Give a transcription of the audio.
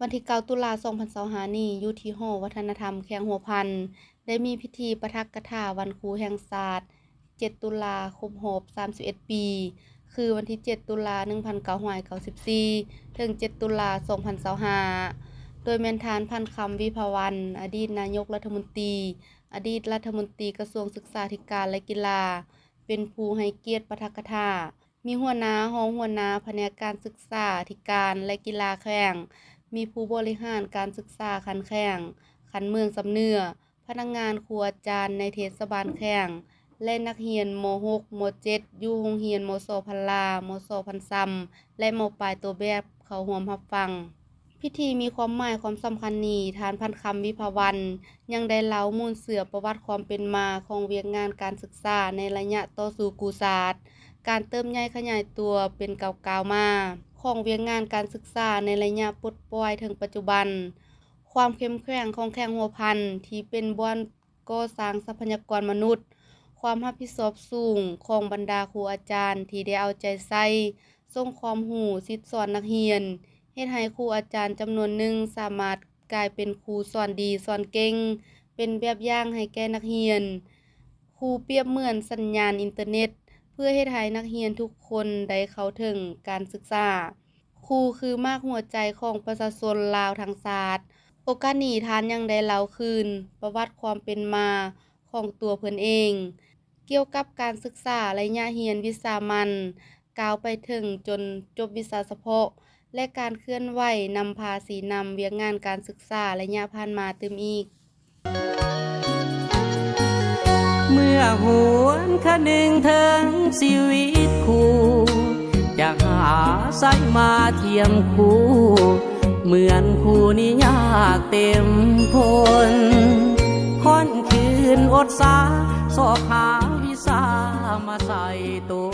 วันที่9ตุลา2025นี้อยู่ที่หอวัฒนธรรมแขวงหัวพันได้มีพิธีปาฐกถาวันครูแห่งชาติ7ตุลาครบรอบ31 ปี คือวันที่7ตุลา1994ถึง7ตุลา2025โดยแม่นทานพันคำวิภาวันอดีตนายกรัฐมนตรีอดีตรัฐมนตรีกระทรวงศึกษาธิการและกีฬาเป็นผู้ให้เกียรติปาฐกถามีหัวหน้ารองหัวหน้าแผนกการศึกษาธิการและกีฬาแข่งมีผู้บริหารการศึกษาคันแข่งคันเมืองสำเนือพนักงานครูอาจารย์ในเทศบาลแข่งและนักเรียนม.6 ม.7 อยู่โรงเรียนม.ส.พันลาม.ส.พันซ้ำและม.ปลายตัวแบบเข้าร่วมรับฟังพิธีมีความหมายความสำคัญนี้ทานพันคำวิภาวันยังได้เล่ามูลเสือประวัติความเป็นมาของเวียกงานการศึกษาในระยะต่อสู่กูศาสตร์การเติมใหญ่ขยายตัวเป็นก้าวมาของเวียกงานการศึกษาในระยะปลดปล่อยถึงปัจจุบันความเข้มแข็งของแขวงหัวพันที่เป็นบ่อนก่อสร้างทรัพยากรมนุษย์ความรับผิดชอบสูงของบรรดาครูอาจารย์ที่ได้เอาใจใส่ส่งความรู้สิทธิสอนนักเรียนเฮ็ดให้ครูอาจารย์จำนวนหนึ่งสามารถกลายเป็นครูสอนดีสอนเก่งเป็นแบบอย่างให้แก่นักเรียนครูเปรียบเหมือนสัญญาณอินเทอร์เน็ตเพื่อเฮ็ดให้นักเรียนทุกคนได้เข้าถึงการศึกษาครูคือมากหัวใจของประชาชนลาวทั้งชาติโอกาสนี้ทานยังได้เล่าคืนประวัติความเป็นมาของตัวเพิ่นเองเกี่ยวกับการศึกษาระยะเรียนวิสามัญก้าวไปถึงจนจบวิชาเฉพาะและการเคลื่อนไหวนำพาสีนำเวียกงานการศึกษาระยะผ่านมาเติมอีกเมื่อหวนคะนึงถึงชีวิตคู่อยากหาสายมาเทียมคู่เหมือนคู่นี้ยากเต็มทนค่อนคืนอดสาสอบหาวิสามาใส่ตัว